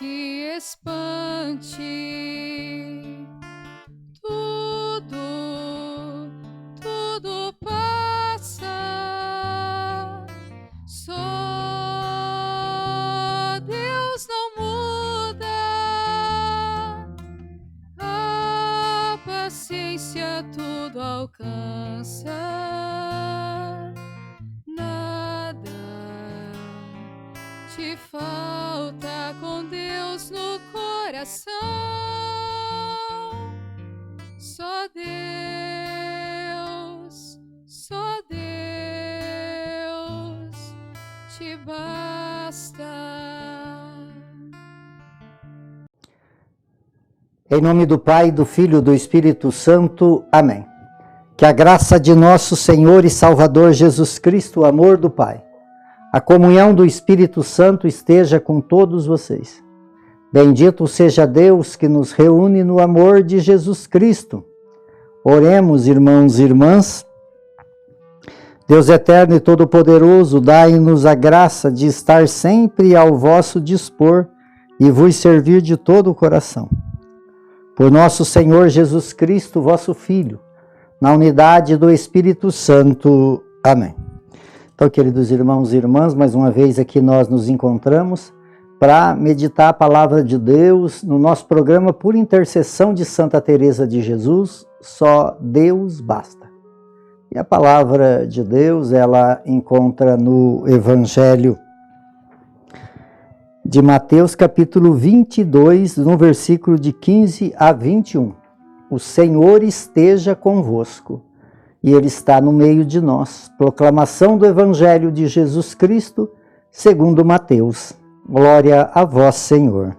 te espante. Tudo passa. Só Deus não muda. A paciência tudo alcança. Nada te falta com Deus no coração. Só Deus te basta. Em nome do Pai, do Filho e do Espírito Santo. Amém. Que a graça de nosso Senhor e Salvador Jesus Cristo, o amor do Pai, a comunhão do Espírito Santo esteja com todos vocês. Bendito seja Deus que nos reúne no amor de Jesus Cristo. Oremos, irmãos e irmãs. Deus eterno e todo-poderoso, dai-nos a graça de estar sempre ao vosso dispor e vos servir de todo o coração. Por nosso Senhor Jesus Cristo, vosso Filho, na unidade do Espírito Santo. Amém. Então, queridos irmãos e irmãs, mais uma vez aqui nós nos encontramos para meditar a palavra de Deus no nosso programa por intercessão de Santa Teresa de Jesus, Só Deus Basta. E a palavra de Deus, ela encontra no Evangelho de Mateus, capítulo 22, no versículo de 15 a 21. O Senhor esteja convosco, e Ele está no meio de nós. Proclamação do Evangelho de Jesus Cristo, segundo Mateus. Glória a vós, Senhor.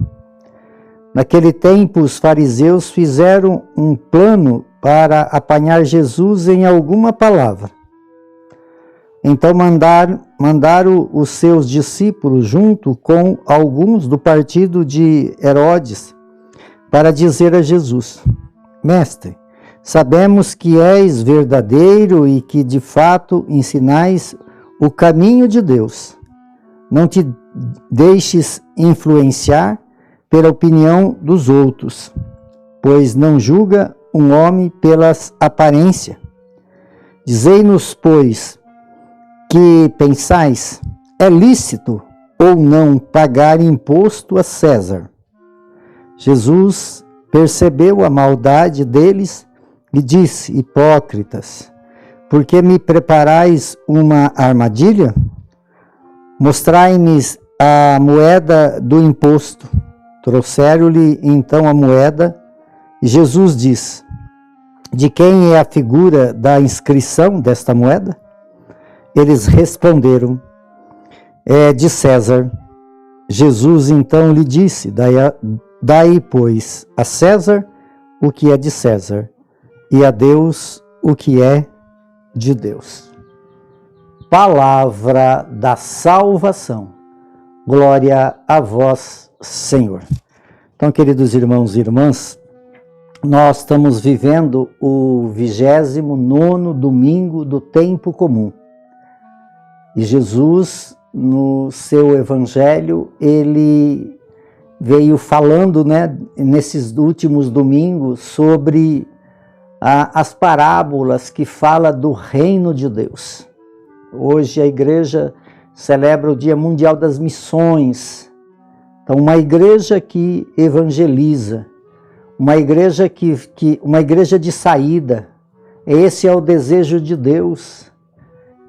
Naquele tempo, os fariseus fizeram um plano para apanhar Jesus em alguma palavra. Então mandaram os seus discípulos junto com alguns do partido de Herodes para dizer a Jesus: Mestre, sabemos que és verdadeiro e que de fato ensinais o caminho de Deus. Não te deixes influenciar pela opinião dos outros, pois não julga um homem pelas aparências. Dizei-nos, pois, que pensais, é lícito ou não pagar imposto a César? Jesus percebeu a maldade deles e disse: Hipócritas, por que me preparais uma armadilha? Mostrai-me a moeda do imposto. Trouxeram-lhe então a moeda, e Jesus diz: De quem é a figura da inscrição desta moeda? Eles responderam: É de César. Jesus então lhe disse: Dai, pois, a César o que é de César, e a Deus o que é de Deus. Palavra da salvação. Glória a vós, Senhor. Então, queridos irmãos e irmãs, nós estamos vivendo o 29º domingo do tempo comum. E Jesus, no seu evangelho, ele veio falando, nesses últimos domingos, sobre as parábolas que falam do reino de Deus. Hoje a igreja celebra o Dia Mundial das Missões. Então, uma igreja que evangeliza, uma igreja uma igreja de saída. Esse é o desejo de Deus,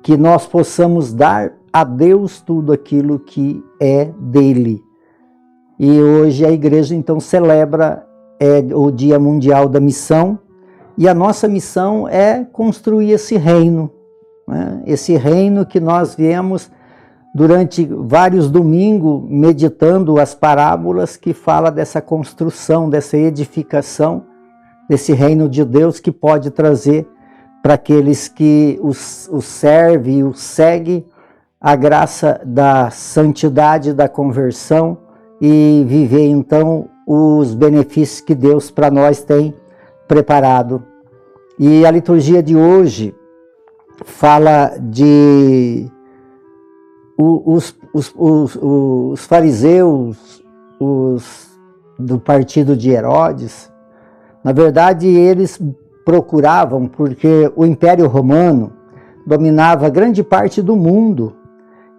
que nós possamos dar a Deus tudo aquilo que é dele. E hoje a igreja então celebra o Dia Mundial da Missão, e a nossa missão é construir esse reino, esse reino que nós viemos durante vários domingos meditando as parábolas que fala dessa construção, dessa edificação, desse reino de Deus que pode trazer para aqueles que os servem e os seguem a graça da santidade, da conversão e viver então os benefícios que Deus para nós tem preparado. E a liturgia de hoje fala de os fariseus, do partido de Herodes, na verdade eles procuravam, porque o Império Romano dominava grande parte do mundo,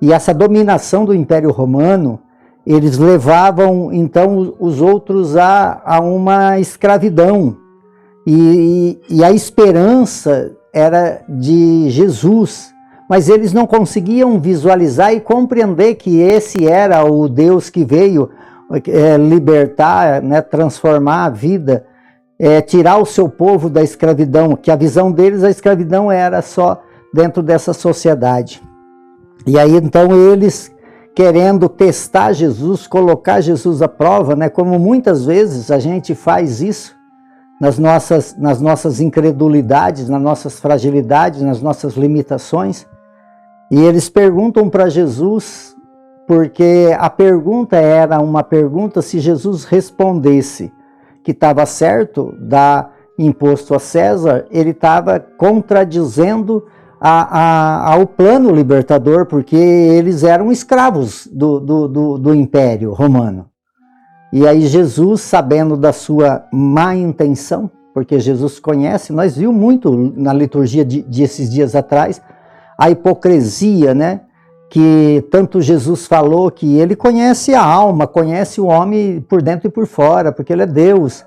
e essa dominação do Império Romano, eles levavam então os outros a uma escravidão, e a esperança era de Jesus, mas eles não conseguiam visualizar e compreender que esse era o Deus que veio libertar, né, transformar a vida, tirar o seu povo da escravidão, que a visão deles, a escravidão era só dentro dessa sociedade. E aí então eles, querendo testar Jesus, colocar Jesus à prova, né, como muitas vezes a gente faz isso, nas nossas incredulidades, nas nossas fragilidades, nas nossas limitações, e eles perguntam para Jesus, porque a pergunta era uma pergunta se Jesus respondesse que estava certo dar imposto a César, ele estava contradizendo ao plano libertador, porque eles eram escravos do Império Romano. E aí Jesus, sabendo da sua má intenção, porque Jesus conhece, nós vimos muito na liturgia desses dias atrás, a hipocrisia, né? Que tanto Jesus falou que ele conhece a alma, conhece o homem por dentro e por fora, porque ele é Deus.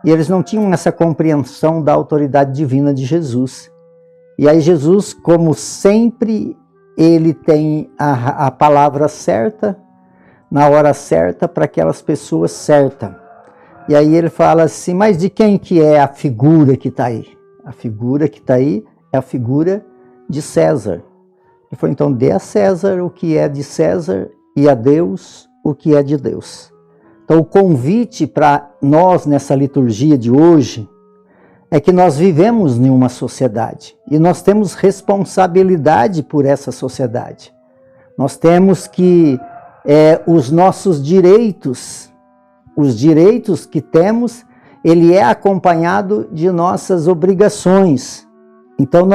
E eles não tinham essa compreensão da autoridade divina de Jesus. E aí Jesus, como sempre, ele tem a palavra certa, na hora certa, para aquelas pessoas certas. E aí ele fala assim, mas de quem que é a figura que está aí? A figura que está aí é a figura de César. Ele falou, então dê a César o que é de César e a Deus o que é de Deus. Então o convite para nós nessa liturgia de hoje é que nós vivemos em uma sociedade e nós temos responsabilidade por essa sociedade. Nós temos que os nossos direitos, os direitos que temos, ele é acompanhado de nossas obrigações. Então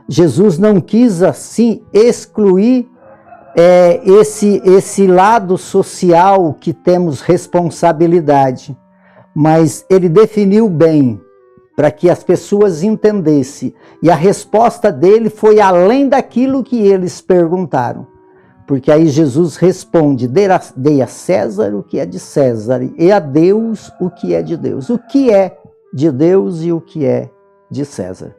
Jesus não quis assim excluir esse lado social que temos responsabilidade, mas ele definiu bem para que as pessoas entendessem. E a resposta dele foi além daquilo que eles perguntaram. Porque aí Jesus responde, dei a César o que é de César e a Deus o que é de Deus. O que é de Deus e o que é de César.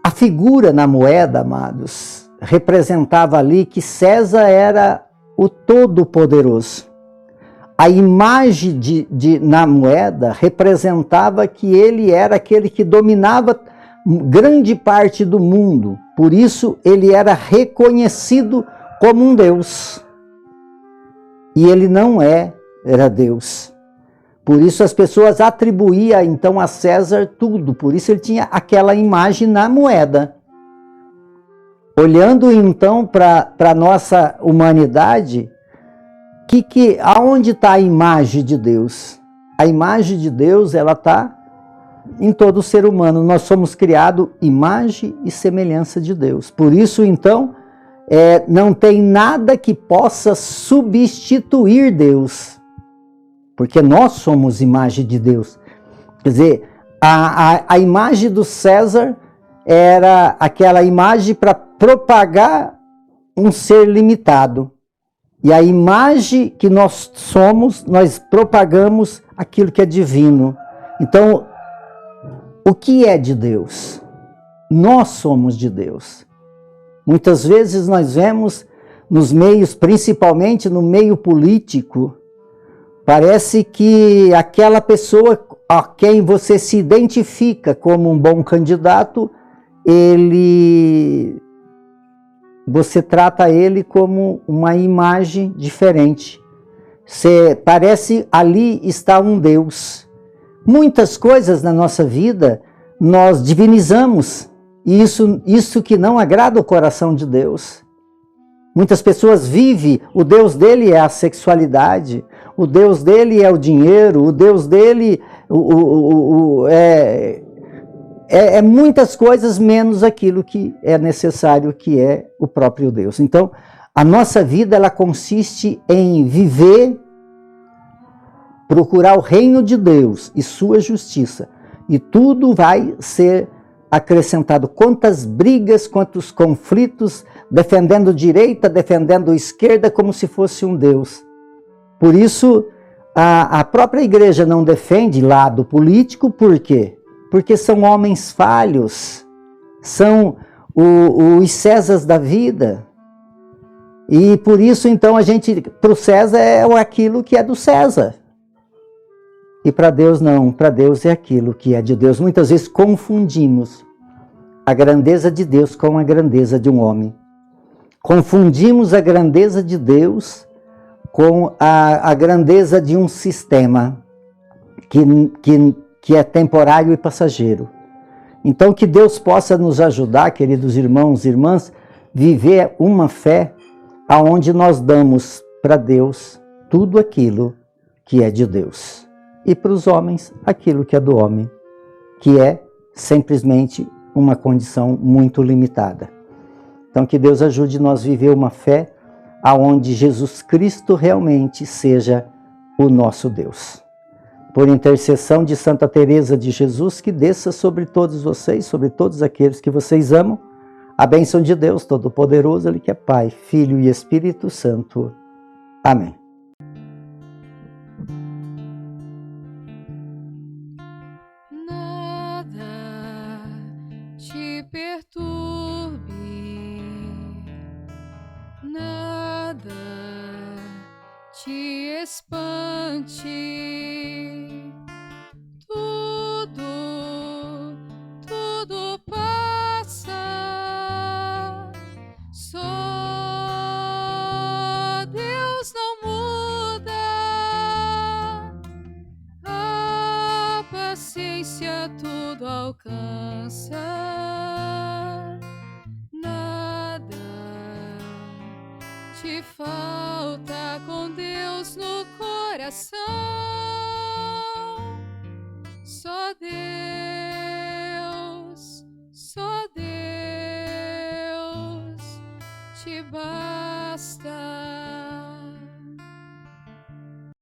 A figura na moeda, amados, representava ali que César era o Todo-Poderoso. A imagem na moeda representava que ele era aquele que dominava grande parte do mundo. Por isso ele era reconhecido como um Deus. E ele não era Deus. Por isso as pessoas atribuíam então a César tudo. Por isso ele tinha aquela imagem na moeda. Olhando então para a nossa humanidade, aonde está a imagem de Deus? A imagem de Deus, ela está em todo ser humano. Nós somos criados imagem e semelhança de Deus. Por isso, então, não tem nada que possa substituir Deus. Porque nós somos imagem de Deus. Quer dizer, a imagem do César era aquela imagem para propagar um ser limitado. E a imagem que nós somos, nós propagamos aquilo que é divino. Então, o que é de Deus? Nós somos de Deus. Muitas vezes nós vemos nos meios, principalmente no meio político, parece que aquela pessoa a quem você se identifica como um bom candidato, você trata ele como uma imagem diferente. Parece ali está um Deus. Muitas coisas na nossa vida nós divinizamos, e isso que não agrada o coração de Deus. Muitas pessoas vivem, o Deus dele é a sexualidade, o Deus dele é o dinheiro, o Deus dele é muitas coisas menos aquilo que é necessário, que é o próprio Deus. Então, a nossa vida ela consiste em viver procurar o reino de Deus e sua justiça, e tudo vai ser acrescentado. Quantas brigas, quantos conflitos, defendendo direita, defendendo esquerda, como se fosse um Deus. Por isso, a própria igreja não defende lado político, por quê? Porque são homens falhos, são os Césares da vida. E por isso, então, para o César é aquilo que é do César. E para Deus não, para Deus é aquilo que é de Deus. Muitas vezes confundimos a grandeza de Deus com a grandeza de um homem. Confundimos a grandeza de Deus com a grandeza de um sistema que é temporário e passageiro. Então, que Deus possa nos ajudar, queridos irmãos e irmãs, viver uma fé aonde nós damos para Deus tudo aquilo que é de Deus. E para os homens, aquilo que é do homem, que é simplesmente uma condição muito limitada. Então, que Deus ajude nós a viver uma fé aonde Jesus Cristo realmente seja o nosso Deus. Por intercessão de Santa Teresa de Jesus, que desça sobre todos vocês, sobre todos aqueles que vocês amam, a bênção de Deus Todo-Poderoso, Ele que é Pai, Filho e Espírito Santo. Amém. Te espante, tudo passa, só Deus não muda, a paciência tudo alcança, nada te falta com Deus no coração, só Deus te basta.